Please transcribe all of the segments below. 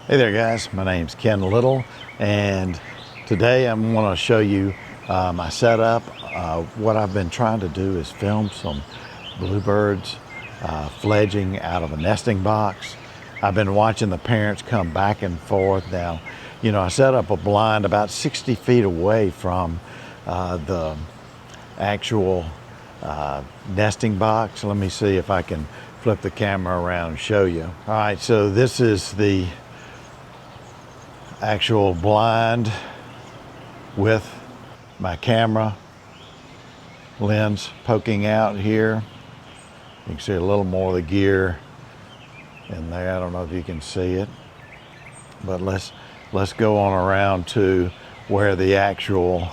Hey there guys, my name's Ken Little, and today I'm going to show you my setup. What I've been trying to do is film some bluebirds fledging out of a nesting box. I've been watching the parents come back and forth. Now, you know, I set up a blind about 60 feet away from the actual nesting box. Let me see if I can flip the camera around and show you. All right, so this is the actual blind with my camera lens poking out here. You can see a little more of the gear in there. I don't know if you can see it, but let's go on around to where the actual,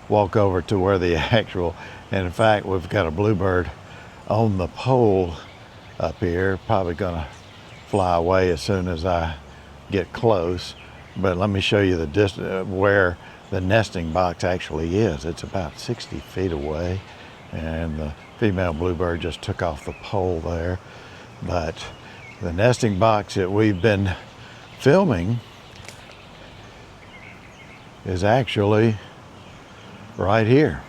walk over to where the actual, and in fact we've got a bluebird on the pole up here, probably gonna fly away as soon as I get close. But let me show you the distance where the nesting box actually is. It's about 60 feet away, and the female bluebird just took off the pole there. But the nesting box that we've been filming is actually right here.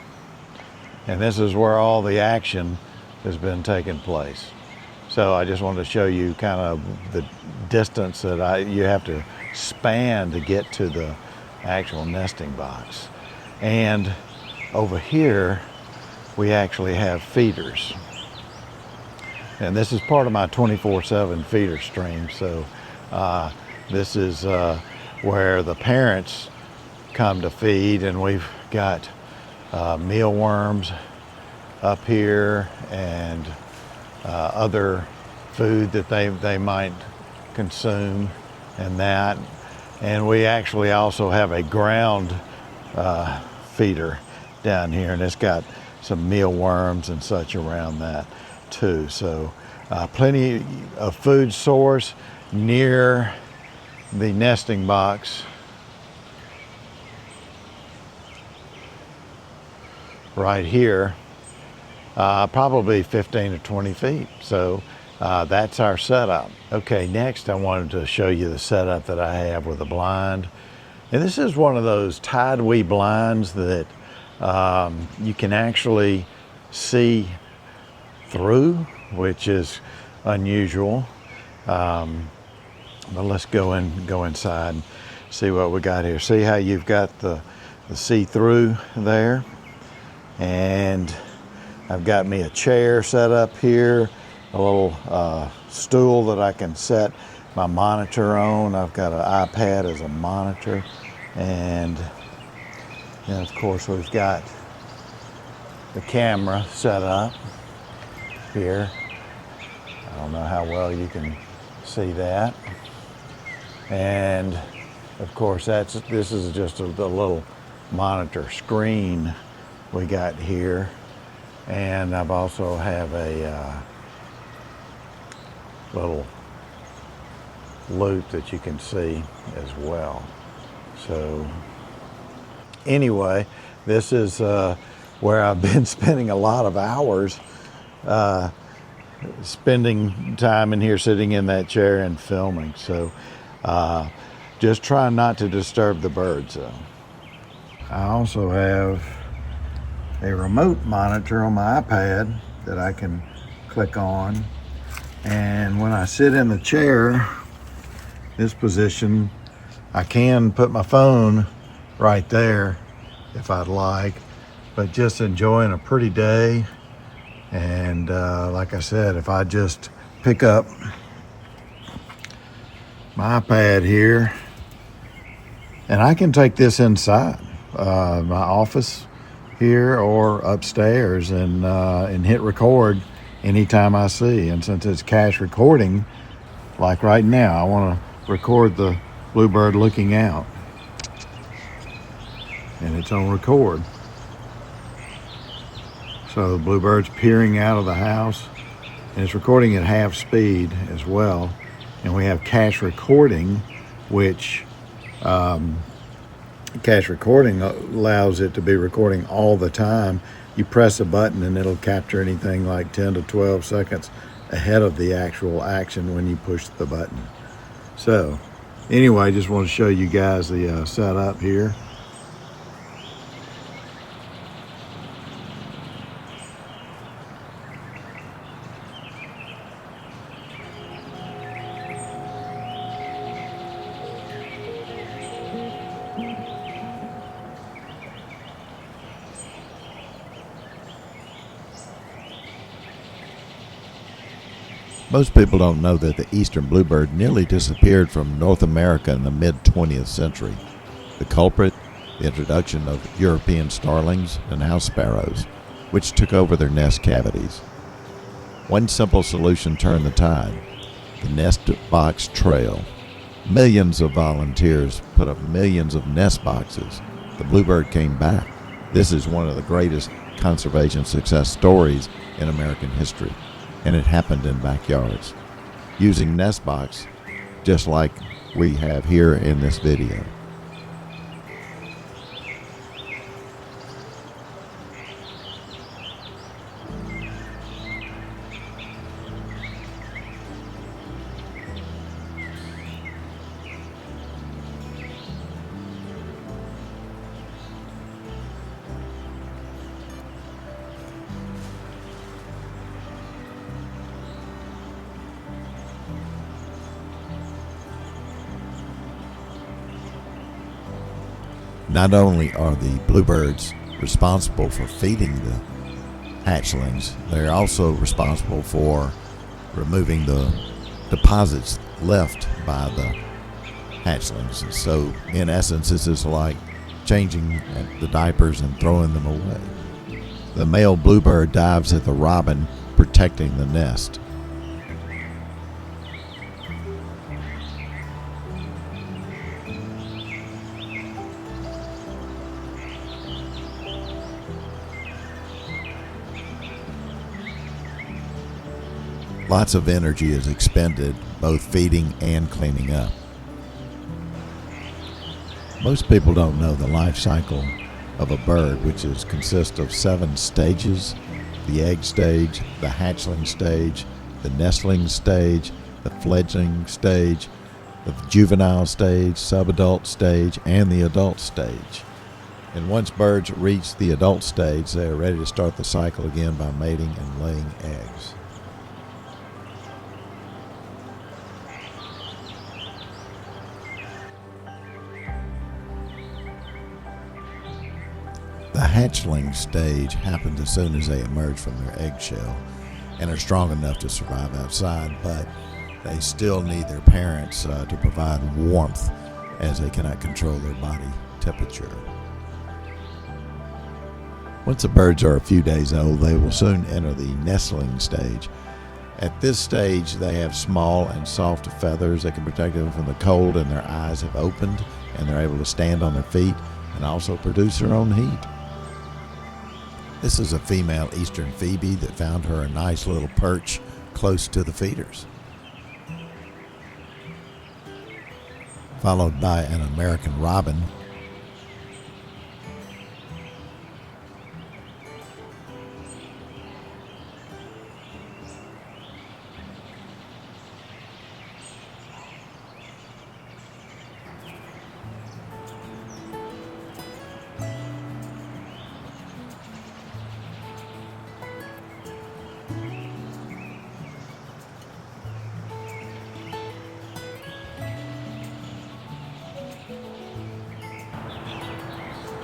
And this is where all the action has been taking place. So I just wanted to show you kind of the distance that you have to span to get to the actual nesting box. And over here, we actually have feeders. And this is part of my 24/7 feeder stream. So this is where the parents come to feed, and we've got mealworms up here and other food that they might consume and that. And we actually also have a ground feeder down here, and it's got some mealworms and such around that too. So plenty of food source near the nesting box right here. Probably 15 to 20 feet. So that's our setup. Okay, next I wanted to show you the setup that I have with a blind. And this is one of those tide-wee blinds that you can actually see through, which is unusual. But let's go inside and see what we got here. See how you've got the see-through there? And I've got me a chair set up here, a little stool that I can set my monitor on. I've got an iPad as a monitor, and then of course we've got the camera set up here. I don't know how well you can see that. And of course this is just the little monitor screen we got here. And I've also have a little loop that you can see as well. So anyway, this is where I've been spending a lot of hours spending time in here, sitting in that chair and filming. So just trying not to disturb the birds though. I also have a remote monitor on my iPad that I can click on, and when I sit in the chair, this position, I can put my phone right there if I'd like, but just enjoying a pretty day. And like I said, if I just pick up my iPad here, and I can take this inside my office here or upstairs and hit record anytime I see. And since it's cache recording, like right now, I want to record the bluebird looking out, and it's on record. So the bluebird's peering out of the house, and it's recording at half speed as well. And we have cache recording, which cache recording allows it to be recording all the time. You press a button and it'll capture anything like 10 to 12 seconds ahead of the actual action when you push the button. So Anyway, just want to show you guys the setup here. Most people don't know that the Eastern Bluebird nearly disappeared from North America in the mid-20th century. The culprit? The introduction of European starlings and house sparrows, which took over their nest cavities. One simple solution turned the tide: the nest box trail. Millions of volunteers put up millions of nest boxes. The bluebird came back. This is one of the greatest conservation success stories in American history. And it happened in backyards, using nest box just like we have here in this video. Not only are the bluebirds responsible for feeding the hatchlings, they're also responsible for removing the deposits left by the hatchlings. So in essence, this is like changing the diapers and throwing them away. The male bluebird dives at the robin, protecting the nest. Lots of energy is expended both feeding and cleaning up. Most people don't know the life cycle of a bird, which consists of 7 stages: the egg stage, the hatchling stage, the nestling stage, the fledgling stage, the juvenile stage, subadult stage, and the adult stage. And once birds reach the adult stage, they are ready to start the cycle again by mating and laying eggs. The hatchling stage happens as soon as they emerge from their eggshell and are strong enough to survive outside, but they still need their parents to provide warmth, as they cannot control their body temperature. Once the birds are a few days old, they will soon enter the nestling stage. At this stage, they have small and soft feathers that can protect them from the cold, and their eyes have opened, and they're able to stand on their feet and also produce their own heat. This is a female eastern phoebe that found her a nice little perch close to the feeders, followed by an American robin.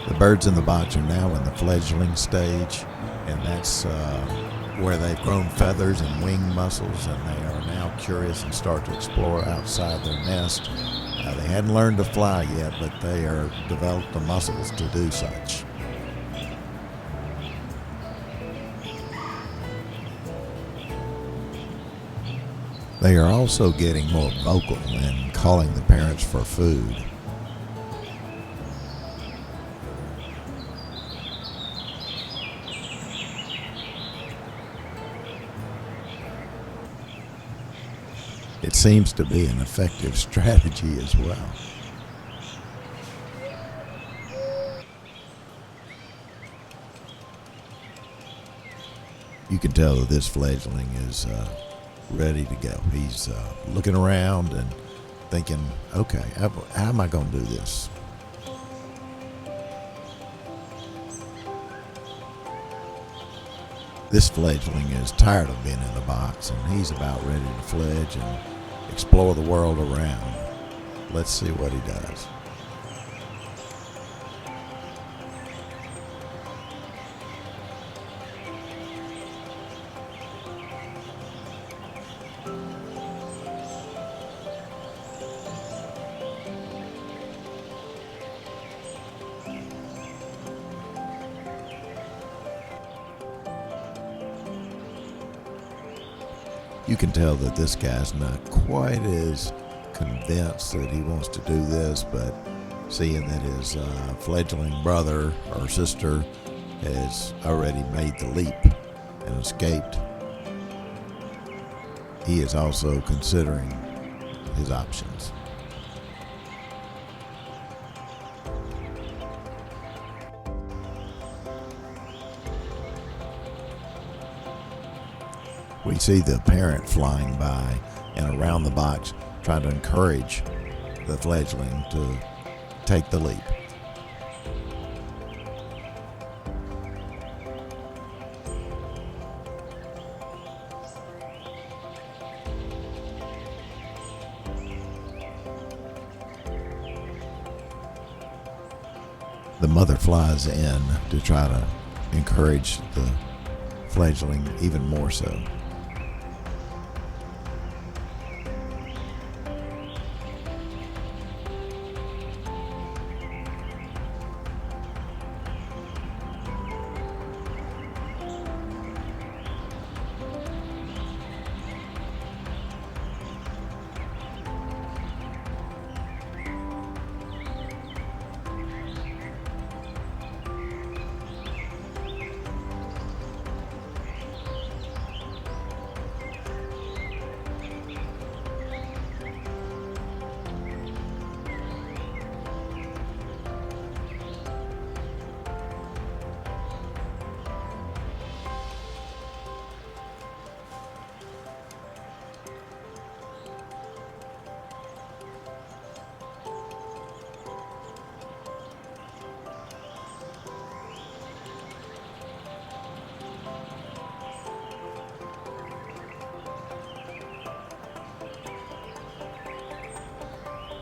The birds in the box are now in the fledgling stage, and that's where they've grown feathers and wing muscles, and they are now curious and start to explore outside their nest. They hadn't learned to fly yet, but they are developed the muscles to do such. They are also getting more vocal and calling the parents for food. It seems to be an effective strategy as well. You can tell that this fledgling is ready to go. He's looking around and thinking, okay, how am I going to do this? This fledgling is tired of being in the box, and he's about ready to fledge and explore the world around. Let's see what he does. You can tell that this guy's not quite as convinced that he wants to do this, but seeing that his fledgling brother or sister has already made the leap and escaped, he is also considering his options. We see the parent flying by and around the box, trying to encourage the fledgling to take the leap. The mother flies in to try to encourage the fledgling even more so.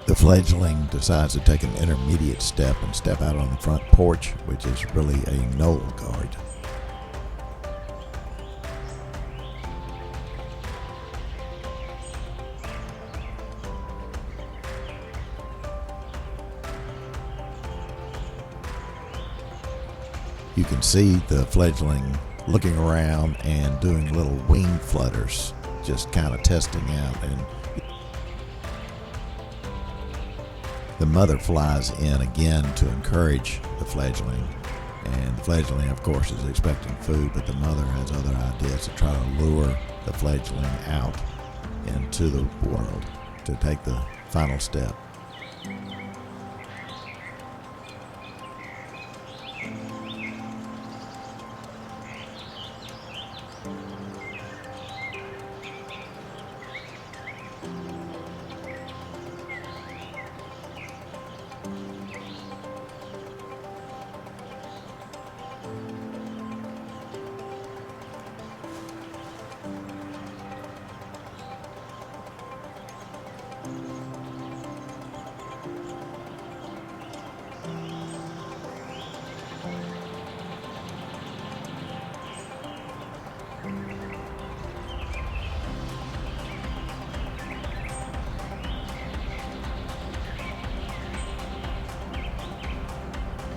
The fledgling decides to take an intermediate step and step out on the front porch, which is really a knoll guard. You can see the fledgling looking around and doing little wing flutters, just kind of testing out, and the mother flies in again to encourage the fledgling, and the fledgling, of course, is expecting food, but the mother has other ideas to try to lure the fledgling out into the world to take the final step.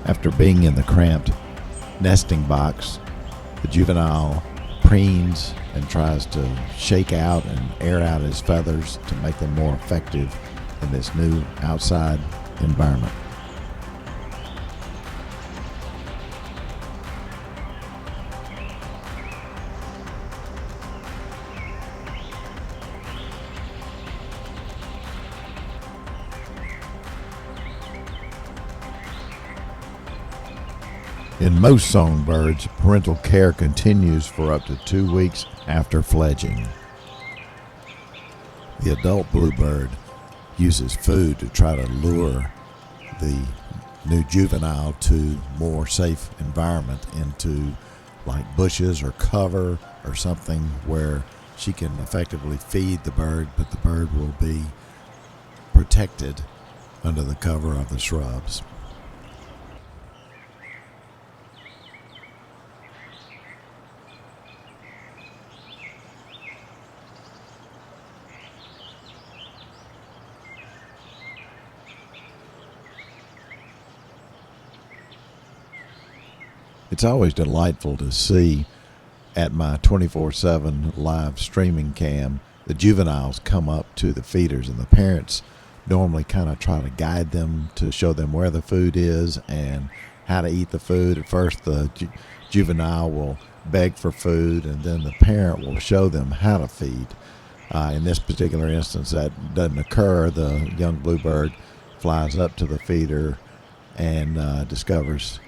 After being in the cramped nesting box, the juvenile preens and tries to shake out and air out his feathers to make them more effective in this new outside environment. In most songbirds, parental care continues for up to 2 weeks after fledging. The adult bluebird uses food to try to lure the new juvenile to more safe environment, into like bushes or cover or something where she can effectively feed the bird, but the bird will be protected under the cover of the shrubs. It's always delightful to see at my 24/7 live streaming cam the juveniles come up to the feeders, and the parents normally kind of try to guide them to show them where the food is and how to eat the food. At first the juvenile will beg for food, and then the parent will show them how to feed. In this particular instance, that doesn't occur. The young bluebird flies up to the feeder and discovers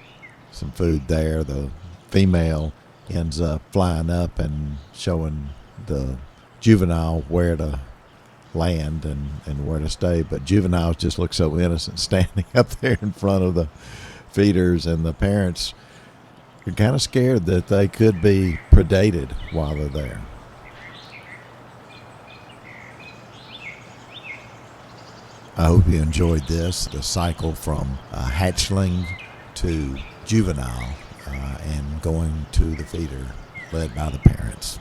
some food there. The female ends up flying up and showing the juvenile where to land and where to stay, but juveniles just look so innocent standing up there in front of the feeders, and the parents are kind of scared that they could be predated while they're there. I hope you enjoyed the cycle from hatchling to juvenile and going to the feeder led by the parents.